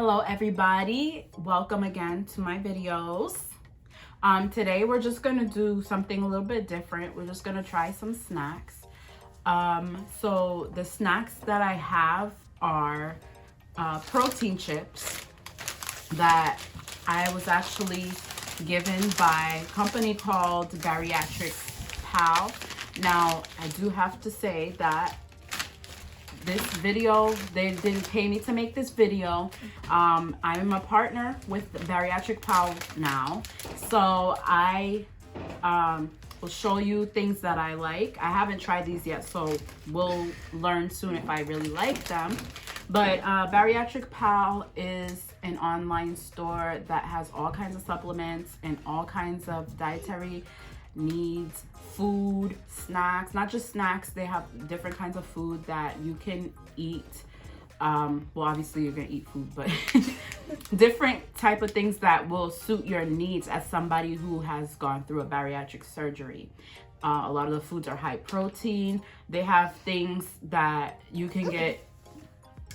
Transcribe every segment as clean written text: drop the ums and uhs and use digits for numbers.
Hello everybody, welcome again to my videos. Today we're just gonna do something a little bit different. We're just gonna try some snacks. So the snacks that I have are protein chips that I was actually given by a company called BariatricPal. Now I do have to say that this video, they didn't pay me to make this video. I'm a partner with BariatricPal now, so I will show you things that I like. I haven't tried these yet, so we'll learn soon if I really like them. But BariatricPal is an online store that has all kinds of supplements and all kinds of dietary needs, food, snacks, not just snacks. They have different kinds of food that you can eat. Well, obviously you're gonna eat food, but different type of things that will suit your needs as somebody who has gone through a bariatric surgery. A lot of the foods are high protein. They have things that you can get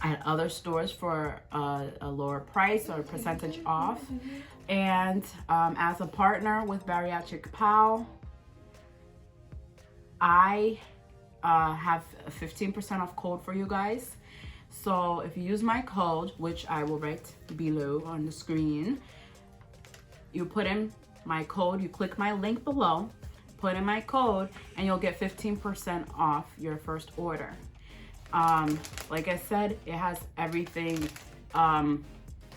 at other stores for a lower price or a percentage off. And as a partner with BariatricPal, I have a 15% off code for you guys. So if you use my code, which I will write below on the screen, you put in my code, you click my link below, put in my code, and you'll get 15% off your first order. Like I said, it has everything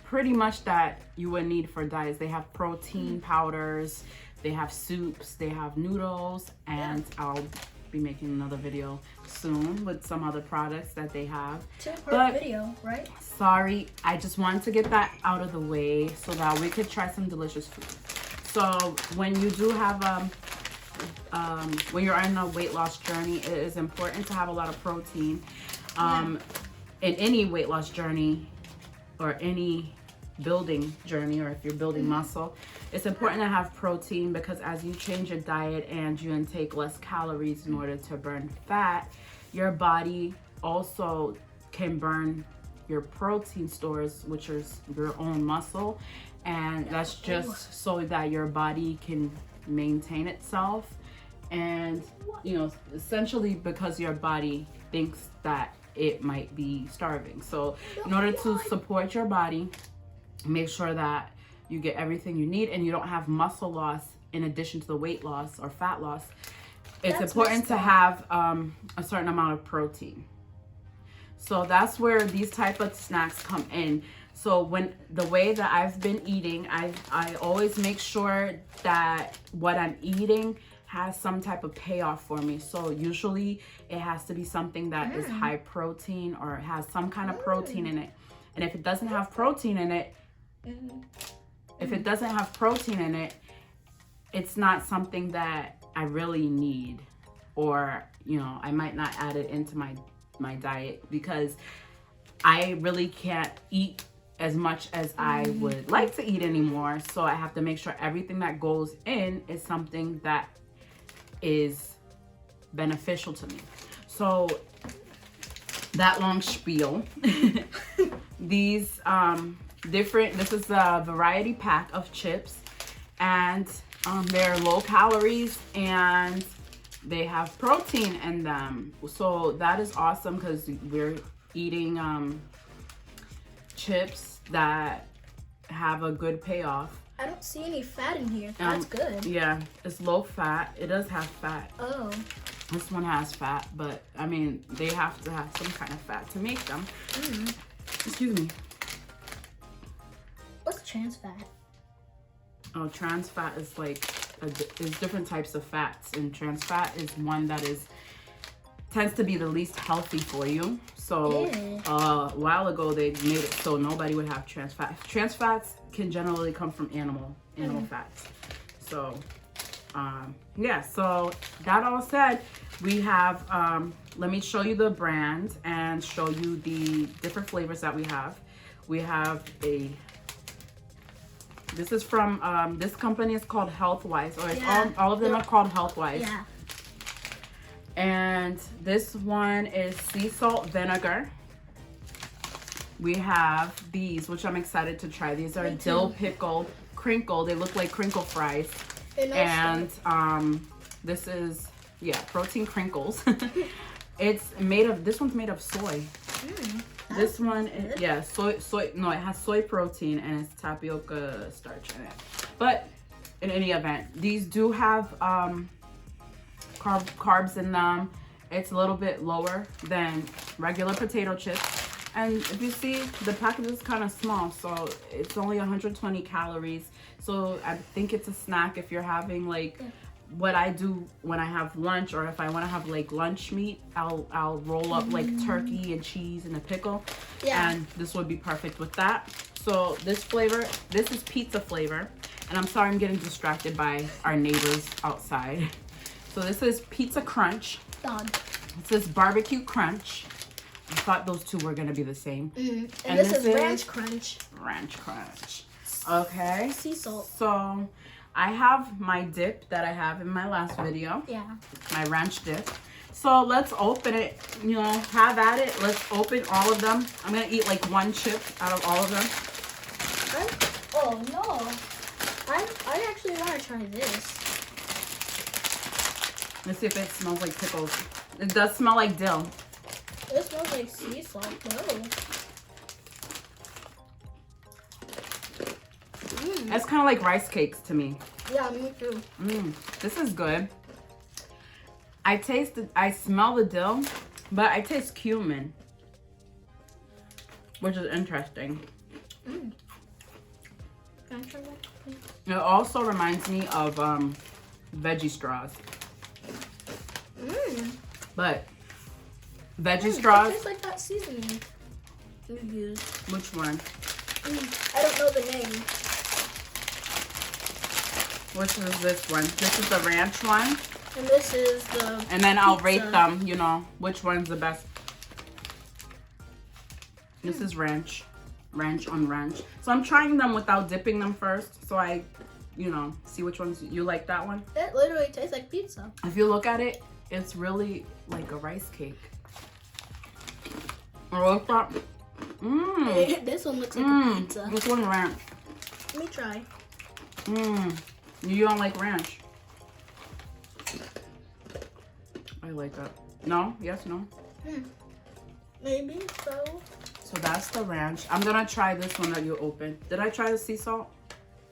pretty much that you would need for diets. They have protein powders, they have soups, they have noodles, and I'll be making another video soon with some other products that they have. Two-part video, right? Sorry, I just wanted to get that out of the way so that we could try some delicious food. So when you do have when you're on a weight loss journey, it is important to have a lot of protein. In any weight loss journey or any building journey, or if you're building muscle, it's important to have protein, because as you change your diet and you intake less calories in order to burn fat, your body also can burn your protein stores, which is your own muscle, and that's just so that your body can maintain itself. And you know, essentially because your body thinks that it might be starving. So in order to support your body, make sure that you get everything you need and you don't have muscle loss in addition to the weight loss or fat loss. It's important to have a certain amount of protein. So that's where these type of snacks come in. So when the way that I've been eating, I always make sure that what I'm eating has some type of payoff for me. So usually it has to be something that is high protein or has some kind of protein in it. And if it doesn't have protein in it, it's not something that I really need, or you know, I might not add it into my diet, because I really can't eat as much as I would like to eat anymore. So I have to make sure everything that goes in is something that is beneficial to me. So that long spiel. These this is a variety pack of chips, and they're low calories and they have protein in them. So that is awesome, because we're eating chips that have a good payoff. I don't see any fat in here. That's good. Yeah, it's low fat. It does have fat. Oh. This one has fat, but I mean, they have to have some kind of fat to make them. Excuse me. What's trans fat? Oh, trans fat is like is different types of fats, and trans fat is one that tends to be the least healthy for you. So a while ago they made it so nobody would have trans fat. Trans fats can generally come from animal fats. So yeah, so that all said, we have let me show you the brand and show you the different flavors that we have. We have this is from this company is called Healthwise, or it's all of them are called Healthwise. Yeah. And this one is sea salt vinegar. we have these, which I'm excited to try. These are dill pickle crinkle. They look like crinkle fries. And this is, yeah, protein crinkles. It's made of, this one's made of soy. This one, yeah, no, it has soy protein and it's tapioca starch in it. But in any event, these do have carbs in them. It's a little bit lower than regular potato chips. And if you see, the package is kind of small, so it's only 120 calories. So I think it's a snack if you're having like what I do when I have lunch, or if I want to have like lunch meat, I'll roll up like turkey and cheese and a pickle. Yeah. And this would be perfect with that. So this flavor, this is pizza flavor. And I'm sorry I'm getting distracted by our neighbors outside. So this is Pizza Crunch. Done. It says Barbecue Crunch. I thought those two were gonna be the same. And this is Ranch Crunch. Ranch Crunch. Okay. Sea salt. So I have my dip that I have in my last video. Yeah. My ranch dip. So let's open it. You know, have at it. Let's open all of them. I'm gonna eat like one chip out of all of them. Oh no. I actually want to try this. Let's see if it smells like pickles. It does smell like dill. It smells like sea salt. No. It's kind of like rice cakes to me. Yeah, me too. This is good. I smell the dill, but I taste cumin, which is interesting. Can I try that, please? It also reminds me of veggie straws. But veggie straws. It tastes like that seasoning you use. Which one? I don't know the name. Which is this one? This is the ranch one. And this is the And then I'll rate them, you know, which one's the best. This is ranch. Ranch on ranch. So I'm trying them without dipping them first. So I, you know, see which ones you like. That one. It literally tastes like pizza. If you look at it, it's really like a rice cake. Or what's that? This one looks like a pizza. This one ranch. Let me try. You don't like ranch? I like that. No? Yes? No? Maybe so. So that's the ranch. I'm gonna try this one that you opened. Did I try the sea salt?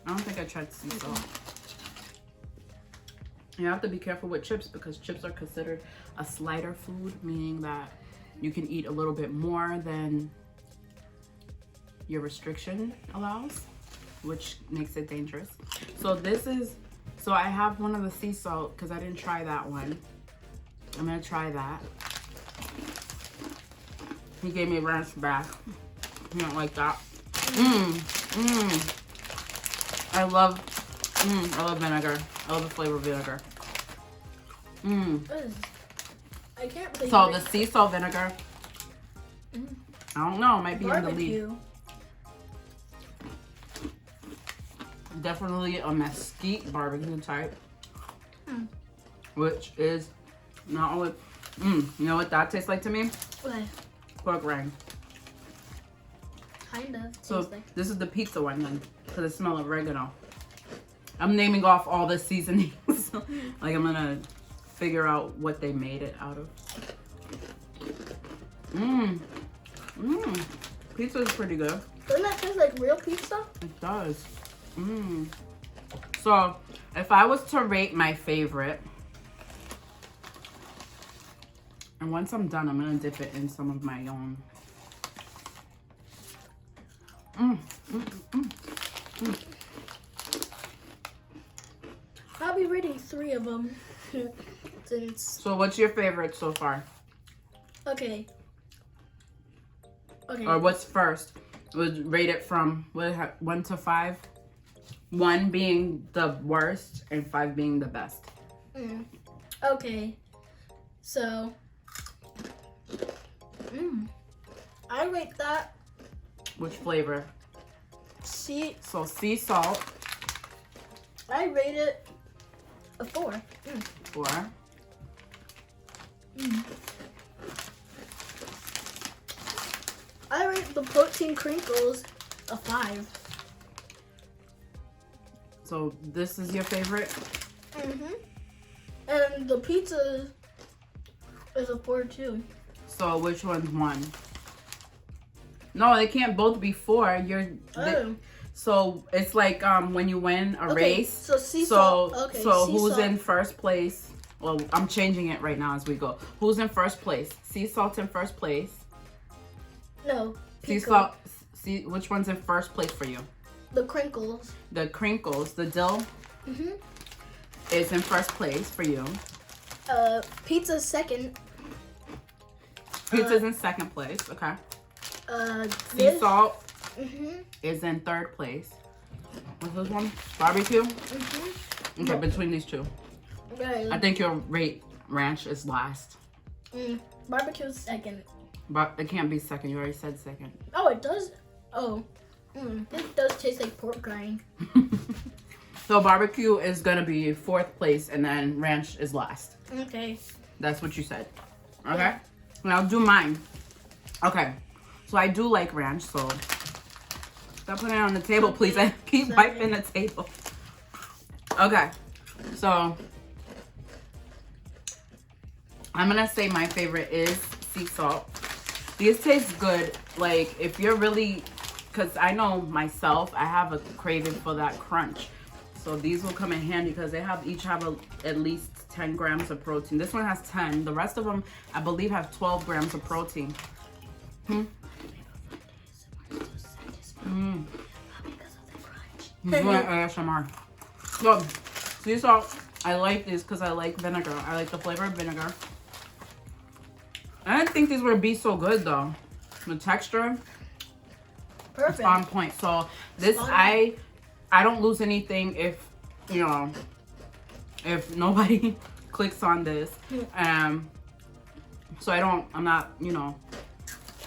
I don't think I tried sea salt. You have to be careful with chips because chips are considered a slider food, meaning that you can eat a little bit more than your restriction allows, which makes it dangerous. So this is, so I have one of the sea salt because I didn't try that one. I'm gonna try that. He gave me a ranch back. He don't like that. I love vinegar. I love the flavor of vinegar. I can't believe So the sea salt vinegar, I don't know, might be barbecue. in the lead. Definitely a mesquite barbecue type, which is not only, you know what that tastes like to me? What? Pork rind. Kind of. So this is the pizza one then, because it smells like oregano. I'm naming off all the seasonings. Like I'm gonna figure out what they made it out of. Pizza is pretty good. Doesn't that taste like real pizza? It does. So if I was to rate my favorite, and once I'm done, I'm gonna dip it in some of my own. I'll be rating 3 of them. Since. So what's your favorite so far? Okay. Or what's first? Would rate it from 1 to 5. 1 being the worst and 5 being the best. Okay. So. I rate that. Which flavor? Sea salt. I rate it a 4. 4. I rate the protein crinkles a 5. So this is your favorite? Mm-hmm. And the pizza is a 4 too. So which one's 1? No, they can't both be 4. So it's like when you win a race. So sea salt. Okay. So who's in first place? Well, I'm changing it right now as we go. Who's in first place? Sea salt in first place. No. Sea salt. See which one's in first place for you? The crinkles. The crinkles. The dill. Is in first place for you. Pizza's second. Pizza's in second place. Okay. Sea This. salt is in third place. What's this one? Barbecue? Okay, between these two. Right. I think your ranch is last. Barbecue's second. But it can't be second. You already said second. Oh, it does. Oh. It does taste like pork rind. So barbecue is gonna be 4th place and then ranch is last. Okay. That's what you said. Okay? And I'll do mine. Okay. So I do like ranch, so stop putting it on the table, please. I keep wiping the table. Okay. So I'm gonna say my favorite is sea salt. These taste good. Like if you're really, because I know myself, I have a craving for that crunch. So these will come in handy because they each have at least 10 grams of protein. This one has 10. The rest of them, I believe, have 12 grams of protein. ASMR. So, sea salt, I like these because I like vinegar. I like the flavor of vinegar. I didn't think these would be so good though. The texture, Perfect. it's on point. So this, I don't lose anything if, you know, if nobody clicks on this. So I'm not, you know,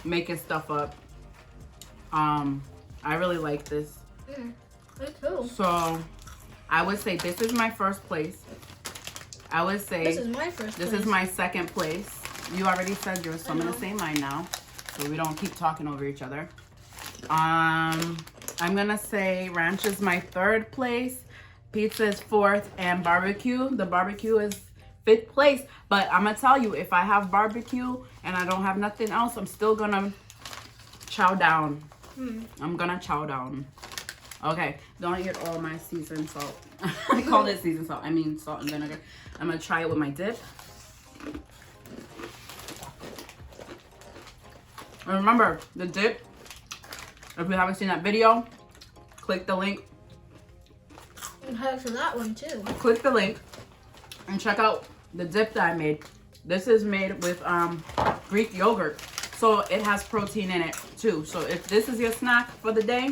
making stuff up. I really like this. Me too. So I would say this is my first place. I would say This is my first this place. is my second place. You already said yours, so I'm gonna say mine now, so we don't keep talking over each other. I'm gonna say ranch is my 3rd place, pizza is 4th, and the barbecue is 5th place. But I'm gonna tell you, if I have barbecue and I don't have nothing else, I'm still gonna chow down. I'm gonna chow down. Okay, don't eat all my seasoned salt. I call it seasoned salt. I mean salt and vinegar. I'm gonna try it with my dip. And remember, the dip, if you haven't seen that video, click the link. And head for that one too. Click the link and check out the dip that I made. This is made with Greek yogurt. So it has protein in it too. So if this is your snack for the day,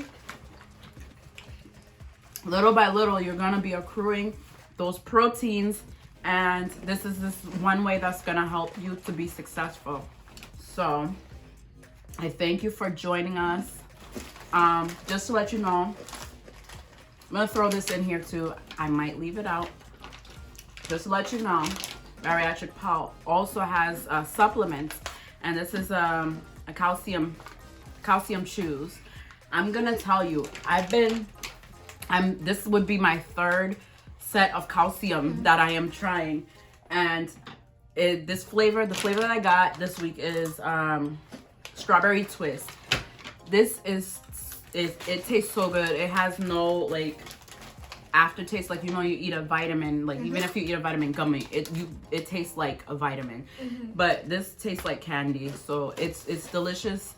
little by little, you're gonna be accruing those proteins. And this is one way that's gonna help you to be successful. So I thank you for joining us. Just to let you know, I'm gonna throw this in here too. I might leave it out. Just to let you know, BariatricPal also has supplements, and this is a calcium chews. I'm gonna tell you, this would be my 3rd set of calcium that I am trying, and the flavor that I got this week is strawberry twist. This it tastes so good. It has no like aftertaste, like, you know, you eat a vitamin, like even if you eat a vitamin gummy, it tastes like a vitamin. But this tastes like candy, so it's delicious.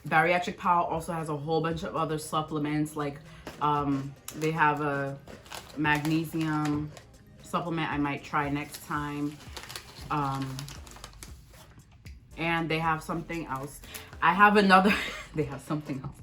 BariatricPal also has a whole bunch of other supplements, like they have a magnesium supplement I might try next time. And they have something else. I have another, they have something else.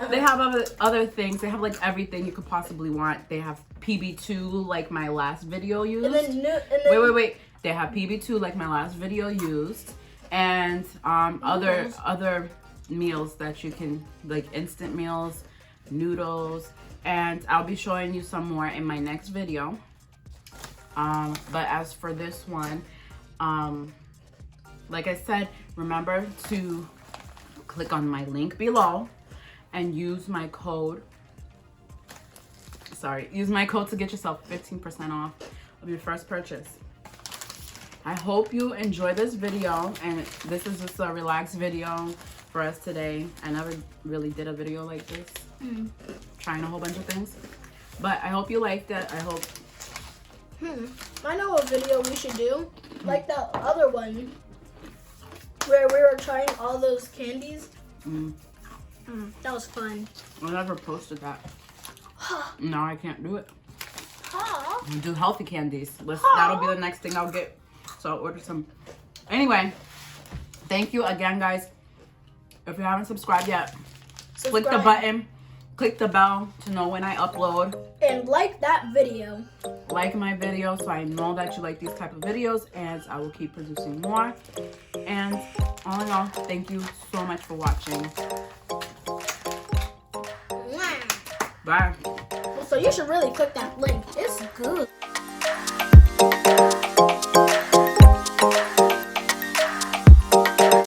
They have other things. They have like everything you could possibly want. They have PB2 like my last video used. Wait. They have PB2 like my last video used. And other meals that you can, like instant meals, noodles. And I'll be showing you some more in my next video. But as for this one, like I said, remember to click on my link below and use my code. Use my code to get yourself 15% off of your first purchase. I hope you enjoy this video, and this is just a relaxed video for us today. I never really did a video like this, trying a whole bunch of things, but I hope you liked it. I hope. I know a video we should do, like the other one, where we were trying all those candies. That was fun. I never posted that. No, I can't do it. Huh? I'll do healthy candies. That'll be the next thing I'll get. So I'll order some. Anyway, thank you again, guys. If you haven't subscribed yet, click the button, click the bell to know when I upload. And like that video. Like my video so I know that you like these type of videos, and I will keep producing more. And all in all, thank you so much for watching. Bye. So you should really click that link. It's good.